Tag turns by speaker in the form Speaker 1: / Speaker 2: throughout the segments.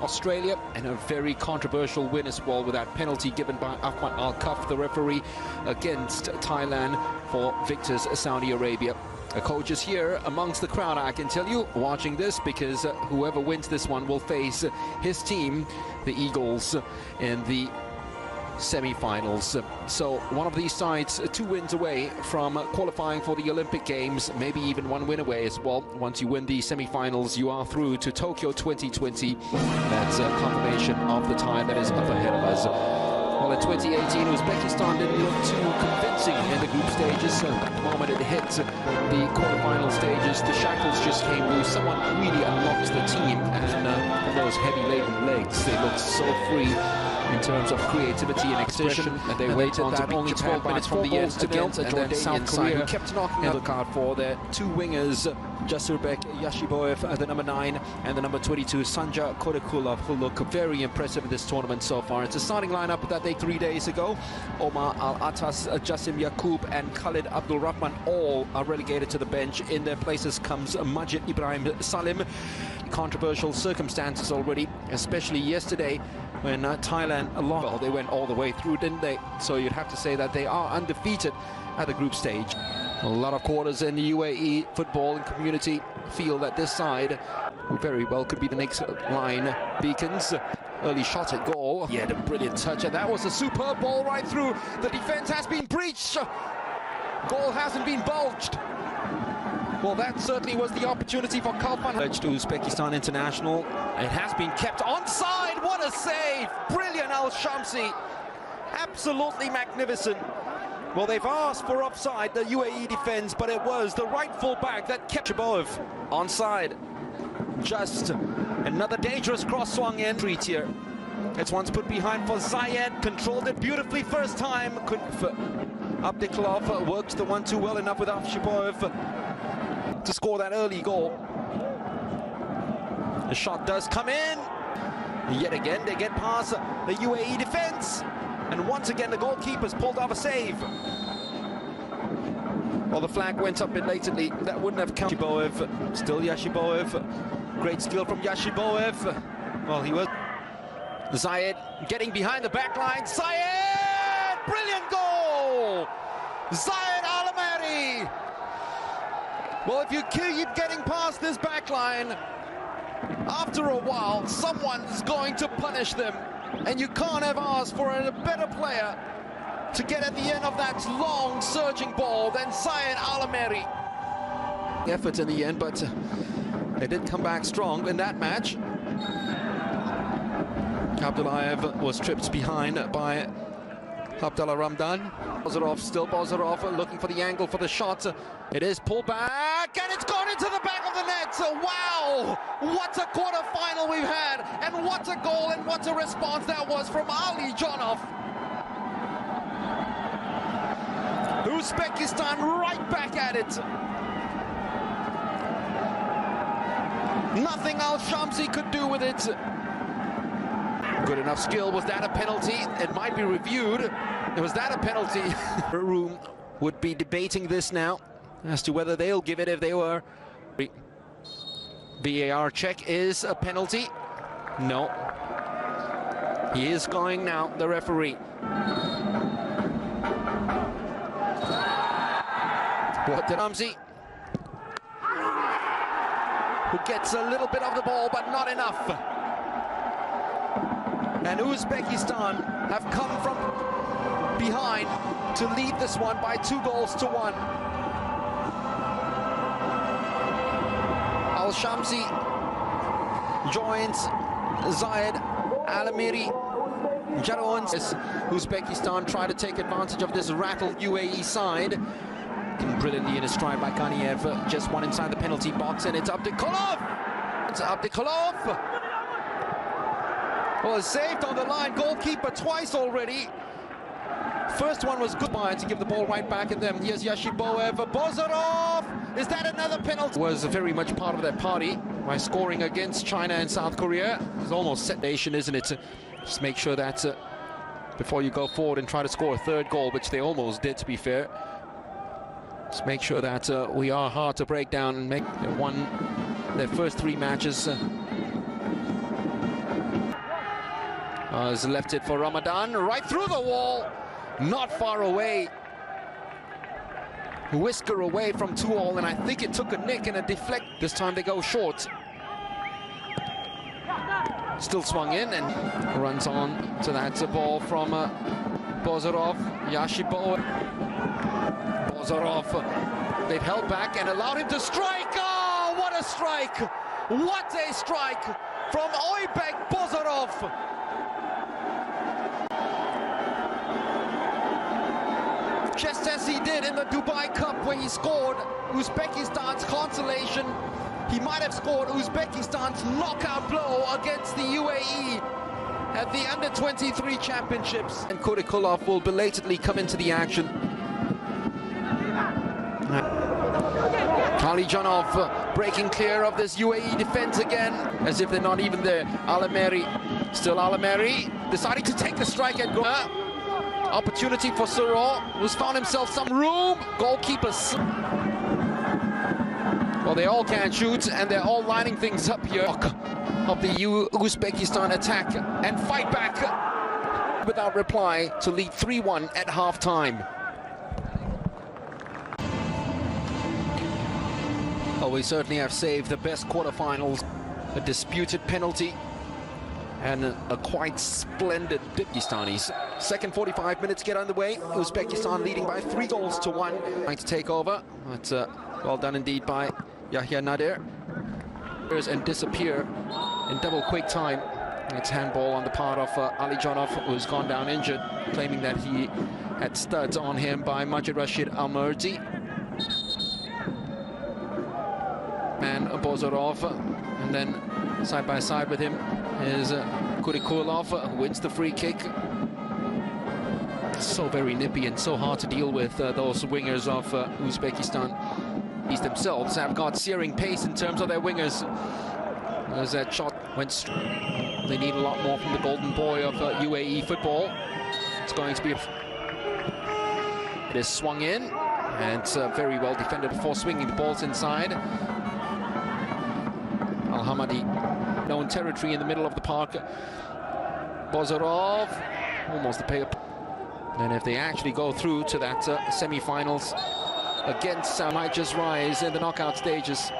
Speaker 1: Australia, and a very controversial win as well with that penalty given by Ahmad Al-Kaf, the referee, against Thailand for victors Saudi Arabia. The coach is here amongst the crowd, I can tell you, watching this, because whoever wins this one will face his team, the Eagles, in the semi-finals. So one of these sides 2 wins away from qualifying for the Olympic Games, maybe even 1 win away as well. Once you win the semi-finals, you are through to Tokyo 2020. That's a confirmation of the time that is up ahead of us. Well, in 2018, Uzbekistan didn't look too convincing in the group stages. The moment it hit the quarterfinal stages, the shackles just came loose. Someone really unlocked the team, and those heavy-laden legs, they looked so free in terms of creativity and expression, and they waited that only 12 minutes from the end against a Jordanian side who kept knocking out the card for their 2 wingers, Jasurbek Yashiboyev, the number 9, and the number 22, Sanja Kodekulov, who look very impressive in this tournament so far. It's a starting lineup that they 3 days ago. Omar Al-Attas, Jassim Yaqub, and Khalid Abdul Rahman all are relegated to the bench. In their places comes Majid Ibrahim Salim. Controversial circumstances already, especially yesterday when Thailand lost. Well, they went all the way through, didn't they? So you'd have to say that they are undefeated at the group stage. A lot of quarters in the UAE football and community feel that this side very well could be the next line beacons. Early shot at goal. Yeah, the brilliant touch, and that was a superb ball right through. The defense has been breached. Goal hasn't been bulged. Well, that certainly was the opportunity for Kalpan. To Uzbekistan international. It has been kept onside. What a save! Brilliant Al-Shamsi. Absolutely magnificent. Well, they've asked for offside, the UAE defense, but it was the right full back that kept Shaboyev onside. Just another dangerous cross swung in. Treat here. It's once put behind for Zayed. Controlled it beautifully first time. Abdiklov worked the 1-2 well enough with Shaboyev to score that early goal. The shot does come in. Yet again, they get past the UAE defense. And once again, the goalkeeper's pulled off a save. Well, the flag went up belatedly. That wouldn't have counted. Yashiboyev, still Yashiboyev. Great skill from Yashiboyev. Well, he was. Zayed getting behind the back line. Zayed! Brilliant goal! Zayed Al-Amari! Well, if you keep getting past this back line, after a while, someone's going to punish them. And you can't have asked for a better player to get at the end of that long surging ball than Zayed Al-Amari. Effort in the end, but they did come back strong in that match. Abdullayev was tripped behind by Abdullah Ramdan. Bozarov, still Bozarov, looking for the angle for the shot. It is pulled back, and it's gone into the back of the net. So, wow, what a quarter-final we've had, and what a goal, and what a response that was from Ali Jonov. Uzbekistan right back at it. Nothing Al-Shamsi could do with it. Good enough skill. Was that a penalty? It might be reviewed. Was that a penalty? The room would be debating this now as to whether they'll give it if they were. VAR check is a penalty. No. He is going now, the referee. What did Ramsey? Who gets a little bit of the ball, but not enough. And Uzbekistan have come from behind to lead this one by 2-1. Al-Shamsi joins Zayed Al-Amari. Jarouans. Uzbekistan try to take advantage of this rattled UAE side. Brilliantly in a stride by Ganiev. Just one inside the penalty box, and it's Abdikolov. It's Abdikolov. Well, it's saved on the line. Goalkeeper twice already. First one was good to give the ball right back at them. Here's Yashiboyev. Bozarov! Is that another penalty? Was very much part of their party by scoring against China and South Korea. It's almost set nation, isn't it? Just make sure that before you go forward and try to score a third goal, which they almost did, to be fair. Just make sure that we are hard to break down and make. They won their first 3 matches. Has left it for Ramadan, right through the wall, not far away. Whisker away from 2-all, and I think it took a nick and a deflect. This time they go short. Still swung in and runs on to that ball from Bozorov, Yashibo. Bozorov, they've held back and allowed him to strike. Oh, what a strike! What a strike from Oybek Bozorov! Just as he did in the Dubai Cup when he scored Uzbekistan's consolation, he might have scored Uzbekistan's knockout blow against the UAE at the Under-23 Championships. And Kurikulov will belatedly come into the action. Khalijanov breaking clear of this UAE defense again, as if they're not even there. Alameri, still Alameri, deciding to take the strike at goal. Opportunity for Suro, who's found himself some room. Goalkeepers. Well, they all can't shoot, and they're all lining things up here. Of the Uzbekistan attack and fight back without reply to lead 3-1 at half-time. Oh, we certainly have saved the best quarterfinals. A disputed penalty and a quite splendid Uzbekistanis. Second 45 minutes get underway. Uzbekistan leading by 3-1. Trying to take over, but well done indeed by Yahya Nadir. And disappear in double quick time. It's handball on the part of Alijanov, who's gone down injured, claiming that he had studs on him by Majid Rashid Almurdi. And Bozorov, and then side by side with him is Kurikulov, who wins the free kick. So very nippy and so hard to deal with, those wingers of Uzbekistan. These themselves have got searing pace in terms of their wingers. As that shot went straight. They need a lot more from the golden boy of UAE football. It's going to be it is swung in, and it's very well defended before swinging the balls inside. Al-Hamadi, known territory in the middle of the park. Bozorov, almost the pay up. And if they actually go through to that semi-finals against might just rise in the knockout stages.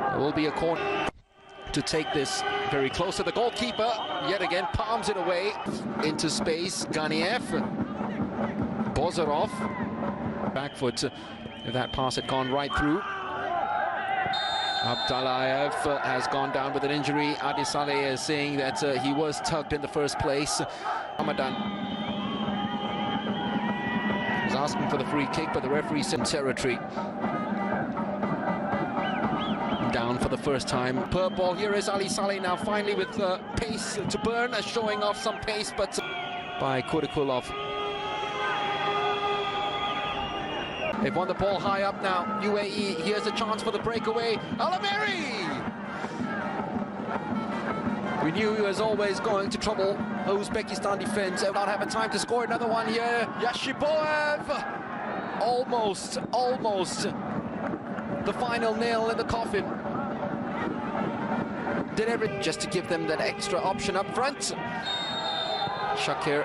Speaker 1: There will be a corner to take this very close to the goalkeeper. Yet again, palms it away into space. Ganiev, Bozorov, back foot. If that pass had gone right through. Abdullayev has gone down with an injury. Adi Saleh is saying that he was tugged in the first place. Ramadan was asking for the free kick, but the referee said territory. Down for the first time per ball. Here is Ali Saleh now finally with pace to burn, showing off some pace, but by Kurikulov. They've won the ball high up now. UAE, here's a chance for the breakaway. Alameri! We knew he was always going to trouble Uzbekistan defense. They'll not have a time to score another one here. Yashiboev! Almost. The final nail in the coffin. Did everything just to give them that extra option up front. Shakir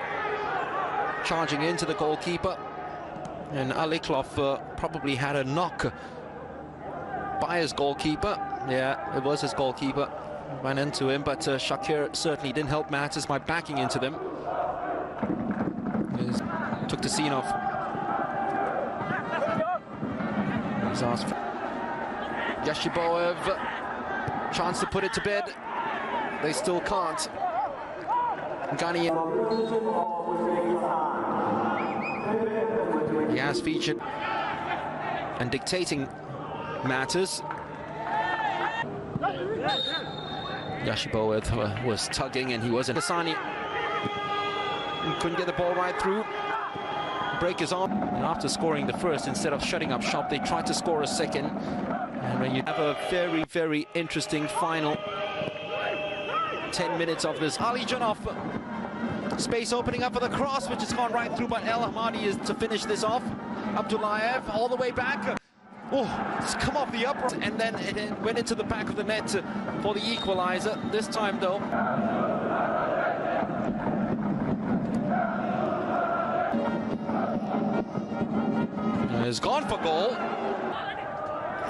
Speaker 1: charging into the goalkeeper. And Aliklov probably had a knock by his goalkeeper. Yeah, it was his goalkeeper. Ran into him, but Shakir certainly didn't help matters by backing into them. Took the scene off. He's asked for Yashiboev, chance to put it to bed. They still can't. Ghani. He has featured and dictating matters. Yashiboev was tugging, and he wasn't. Hassani couldn't get the ball right through. Break his arm. And after scoring the first, instead of shutting up shop, they tried to score a second. And when you have a very, very interesting final 10 minutes of this. Alijanov, space opening up for the cross, which has gone right through, but El Hamadi is to finish this off. Abdullayev all the way back. Oh, it's come off the upright, and then it went into the back of the net for the equalizer. This time, though, has gone for goal.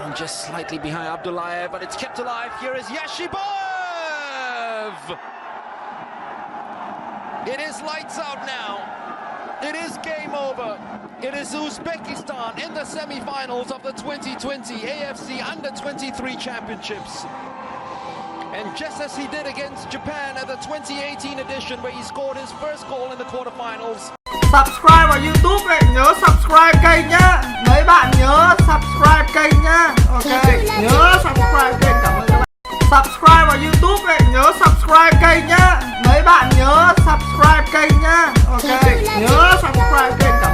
Speaker 1: And just slightly behind Abdullayev, but it's kept alive. Here is Yashiboyev! It is lights out now. It is game over. It is Uzbekistan in the semi-finals of the 2020 AFC Under-23 Championships. And just as he did against Japan at the 2018 edition, where he scored his first goal in the quarterfinals.
Speaker 2: Subscribe vào YouTube này, nhớ subscribe kênh nhá. Mấy bạn nhớ subscribe kênh nhá. Ok, nhớ subscribe kênh, cảm ơn các bạn. Subscribe vào YouTube này, nhớ subscribe kênh nhá. Mấy bạn nhớ subscribe kênh nhá. Ok, nhớ subscribe kênh.